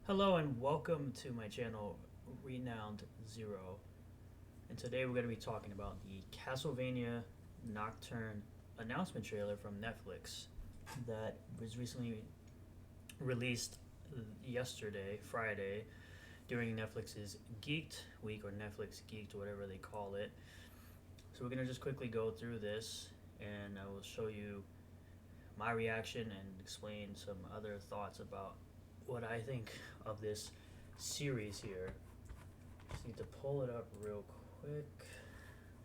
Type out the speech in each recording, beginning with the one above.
Hello and welcome to my channel, Renowned Zero. And today we're going to be talking about the Castlevania Nocturne announcement trailer from Netflix that was recently released yesterday, Friday, during Netflix's Geeked Week or Netflix Geeked, whatever they call it. So we're going to just quickly go through this and I will show you my reaction and explain some other thoughts about what I think of this series here. Just need to pull it up real quick.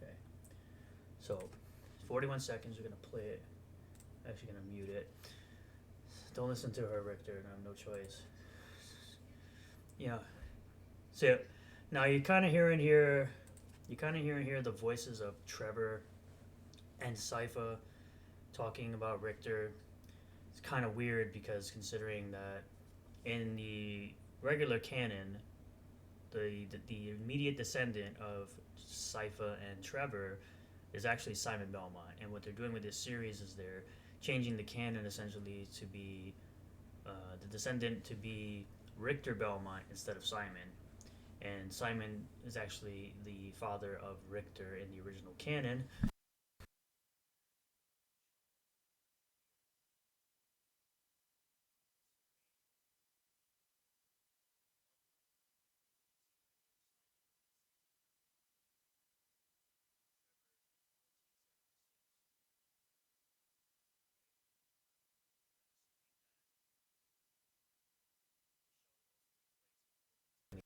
Okay. So, 41 seconds, we're going to play it. I'm actually going to mute it. Don't listen to her, Richter. I have no choice. Yeah. So, now you're kind of hearing here, the voices of Trevor and Sypha talking about Richter. It's kind of weird because considering that in the regular canon, the immediate descendant of Sypha and Trevor is actually Simon Belmont, and what they're doing with this series is they're changing the canon essentially to be the descendant to be Richter Belmont instead of Simon, and Simon is actually the father of Richter in the original canon.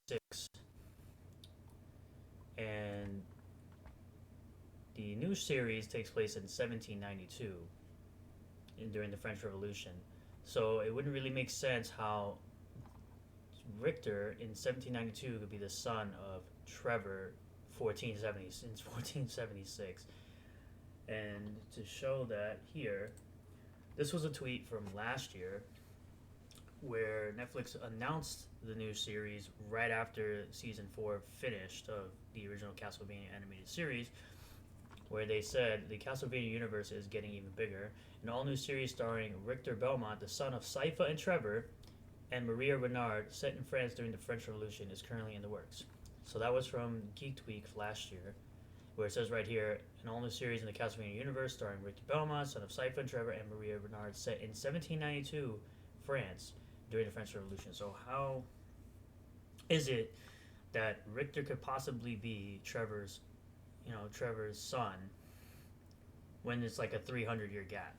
6, and the new series takes place in 1792 during the French Revolution. So it wouldn't really make sense how Richter in 1792 could be the son of Trevor 1470 since 1476. And to show that here, this was a tweet from last year where Netflix announced the new series right after season 4 finished of the original Castlevania animated series, where they said the Castlevania universe is getting even bigger. An all new series starring Richter Belmont, the son of Sypha and Trevor, and Maria Renard, set in France during the French Revolution, is currently in the works. So that was from Geek Week last year, where it says right here, an all new series in the Castlevania universe starring Richter Belmont, son of Sypha and Trevor, and Maria Renard, set in 1792 France during the French Revolution. So how is it that Richter could possibly be Trevor's son when it's like a 300-year gap,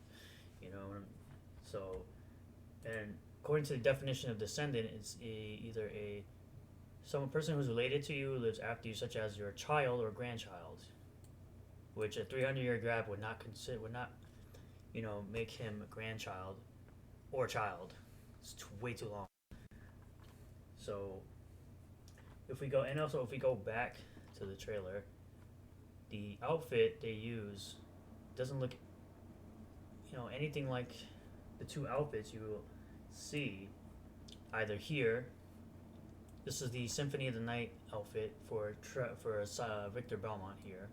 you know? So, and according to the definition of descendant, it's either a some person who's related to you, lives after you, such as your child or grandchild, which a 300-year gap would not make him a grandchild or child. It's way too long. So if we go back to the trailer, the outfit they use doesn't look anything like the two outfits you will see either here. This is the Symphony of the Night outfit for Victor Belmont here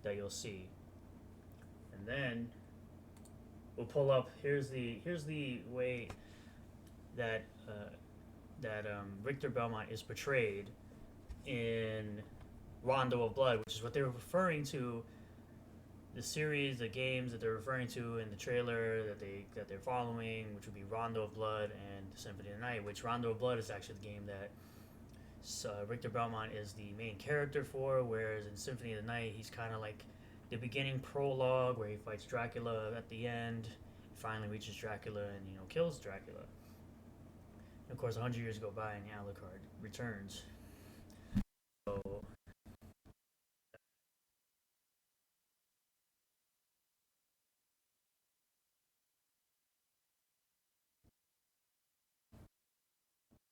that you'll see, and then we'll pull up. Here's the way that Victor Belmont is portrayed in Rondo of Blood, which is what they're referring to. The series, the games that they're referring to in the trailer that they're following, which would be Rondo of Blood and Symphony of the Night. Which Rondo of Blood is actually the game that Richter Belmont is the main character for, whereas in Symphony of the Night he's kind of like the beginning prologue where he fights Dracula at the end, finally reaches Dracula and kills Dracula. And of course, 100 years go by and Alucard returns. So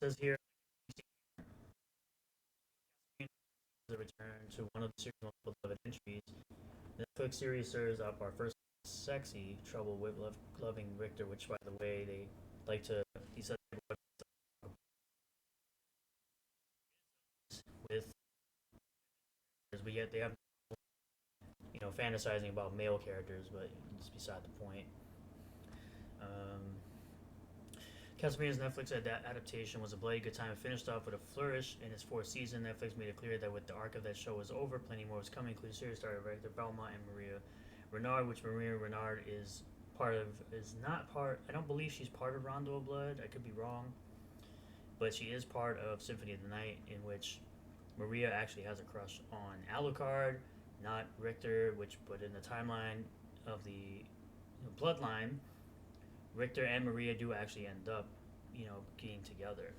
it says here the return to one of the series' most beloved entries. The Netflix series serves up our first sexy trouble with loving Richter, which by the way they like to he said with, but yet they have fantasizing about male characters, but it's beside the point. Um, Castlevania's Netflix adaptation was a bloody good time and finished off with a flourish in its fourth season. Netflix made it clear that with the arc of that show was over, plenty more was coming, including series starred Rector Belmont and Maria Renard, which Maria Renard is not part. I don't believe she's part of Rondo of Blood. I could be wrong, but she is part of Symphony of the Night, in which Maria actually has a crush on Alucard, not Richter. But in the timeline of the bloodline, Richter and Maria do actually end up, getting together.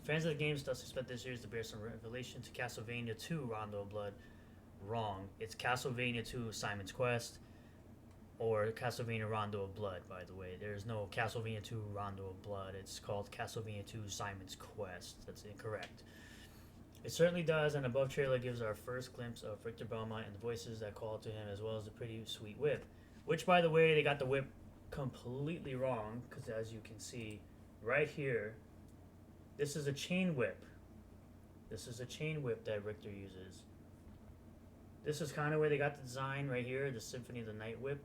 Fans of the games thus expect this series to bear some relation to Castlevania 2 Rondo of Blood. Wrong. It's Castlevania 2 Simon's Quest, or Castlevania Rondo of Blood, by the way. There's no Castlevania 2 Rondo of Blood. It's called Castlevania 2 Simon's Quest. That's incorrect. It certainly does, and above trailer gives our first glimpse of Richter Belmont and the voices that call to him, as well as the pretty sweet whip. Which, by the way, they got the whip completely wrong, because as you can see right here, this is a chain whip. This is a chain whip that Richter uses. This is kind of where they got the design right here, the Symphony of the Night whip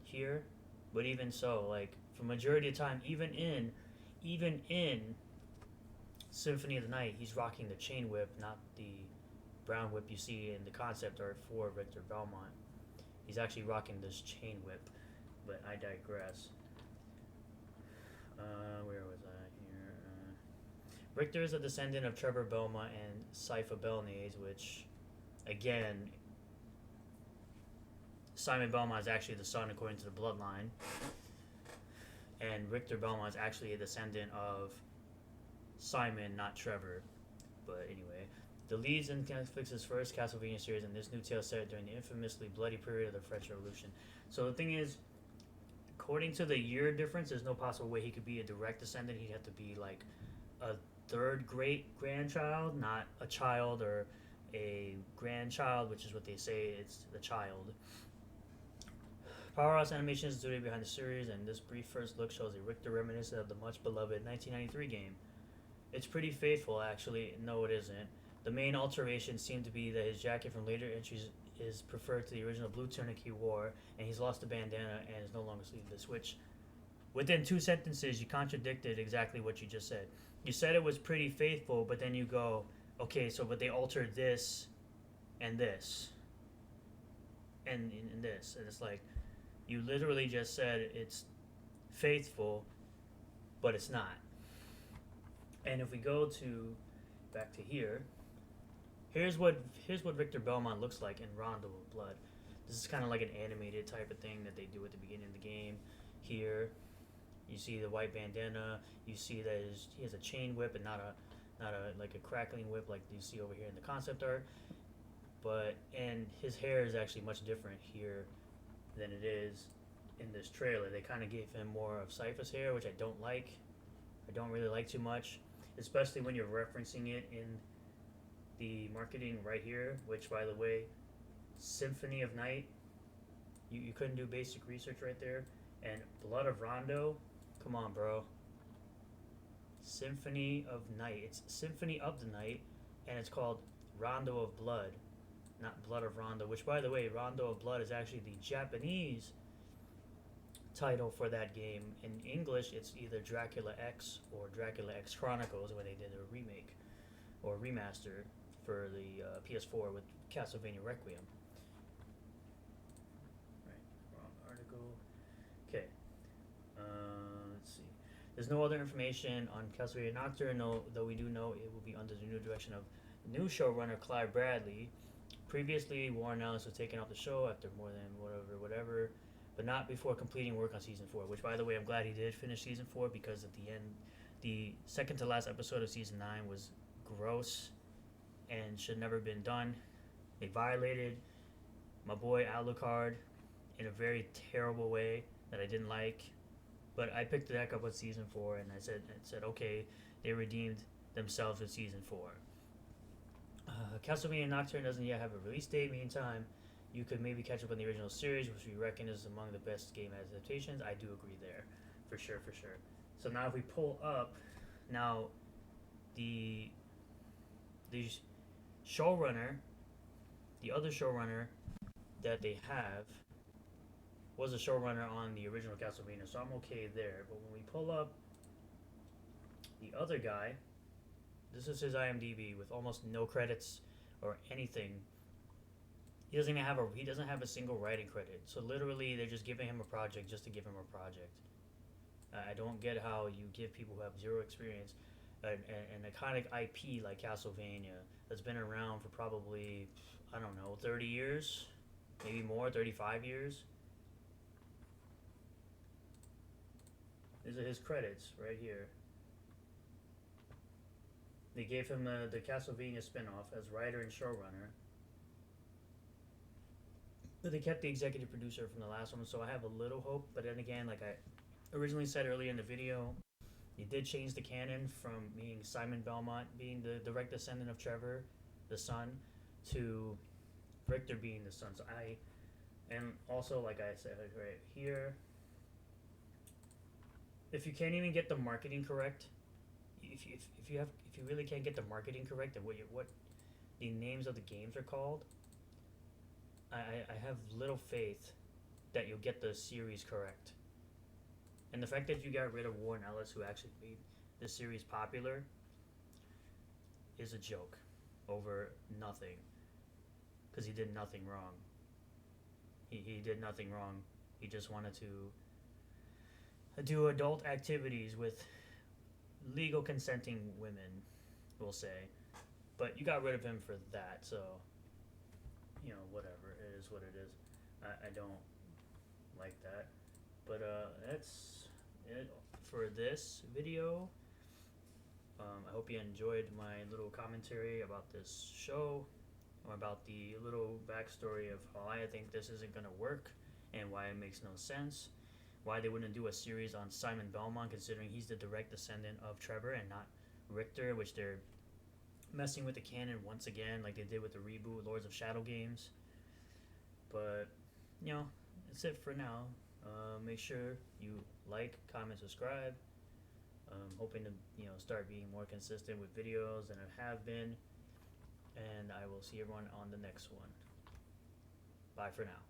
here. But even so, like, for majority of the time, even in Symphony of the Night, he's rocking the chain whip, not the brown whip you see in the concept art for Richter Belmont. He's actually rocking this chain whip, but I digress. Where was I here? Richter is a descendant of Trevor Belmont and Sypha Belnase, which, again, Simon Belmont is actually the son according to the bloodline, and Richter Belmont is actually a descendant of Simon, not Trevor. But anyway, the leads in Netflix's first Castlevania series, and this new tale set during the infamously bloody period of the French Revolution. So the thing is, according to the year difference, there's no possible way he could be a direct descendant. He'd have to be like a third great grandchild, not a child or a grandchild, which is what they say. It's the child. Powerhouse Animation is the studio behind the series, and this brief first look shows a Richter reminiscent of the much beloved 1993 game. It's pretty faithful, actually. No, it isn't. The main alteration seemed to be that his jacket from later entries is preferred to the original blue tunic he wore, and he's lost the bandana and is no longer sleeveless, which, within 2 sentences, you contradicted exactly what you just said. You said it was pretty faithful, but then you go, okay, so but they altered this and this and this, and it's like, you literally just said it's faithful, but it's not. And if we go to back to here, here's what Richter Belmont looks like in Rondo of Blood. This is kind of like an animated type of thing that they do at the beginning of the game. Here, you see the white bandana. You see that he has a chain whip and not a like a crackling whip like you see over here in the concept art. And his hair is actually much different here than it is in this trailer. They kind of gave him more of Sypha's hair, which I don't like. I don't really like too much, especially when you're referencing it in the marketing right here, which, by the way, Symphony of Night, you couldn't do basic research right there. And Blood of Rondo, come on, bro. Symphony of Night. It's Symphony of the Night, and it's called Rondo of Blood, not Blood of Rondo, which, by the way, Rondo of Blood is actually the Japanese title for that game. In English, it's either Dracula X or Dracula X Chronicles when they did a remake or remaster for the PS4 with Castlevania Requiem. Right, wrong article. Okay, let's see. There's no other information on Castlevania Nocturne, though we do know it will be under the new direction of new showrunner Clive Bradley. Previously, Warren Ellis was taken off the show after more than whatever, but not before completing work on season 4, which, by the way, I'm glad he did finish season 4, because at the end, the second to last episode of season 9 was gross and should never been done. They violated my boy Alucard in a very terrible way that I didn't like, but I picked it back up with season 4, and I said okay, they redeemed themselves with season 4. Castlevania Nocturne doesn't yet have a release date. Meantime, you could maybe catch up on the original series, which we reckon is among the best game adaptations. I do agree there, for sure. So now if we pull up, now the showrunner, the other showrunner that they have was a showrunner on the original Castlevania, so I'm okay there. But when we pull up the other guy, this is his IMDb with almost no credits or anything. He doesn't even have a single writing credit. So literally, they're just giving him a project just to give him a project. I don't get how you give people who have zero experience an iconic IP like Castlevania that's been around for probably, I don't know, 30 years, maybe more, 35 years. These are his credits right here. They gave him the Castlevania spinoff as writer and showrunner. But they kept the executive producer from the last one, so I have a little hope. But then again, like I originally said earlier in the video, they did change the canon from being Simon Belmont being the direct descendant of Trevor, the son, to Richter being the son. So and also like I said right here, if you can't even get the marketing correct, if you really can't get the marketing correct and what the names of the games are called, I have little faith that you'll get the series correct. And the fact that you got rid of Warren Ellis, who actually made this series popular, is a joke over nothing. Because he did nothing wrong. He did nothing wrong. He just wanted to do adult activities with legal consenting women, we'll say. But you got rid of him for that, so, you know, whatever. It is what it is. I don't like that. But that's it for this video. I hope you enjoyed my little commentary about this show, or about the little backstory of why I think this isn't going to work and why it makes no sense. Why they wouldn't do a series on Simon Belmont, considering he's the direct descendant of Trevor and not Richter, which they're messing with the canon once again, like they did with the reboot Lords of Shadow games. But, you know, that's it for now. Make sure you like, comment, subscribe. Hoping to start being more consistent with videos than I have been. And I will see everyone on the next one. Bye for now.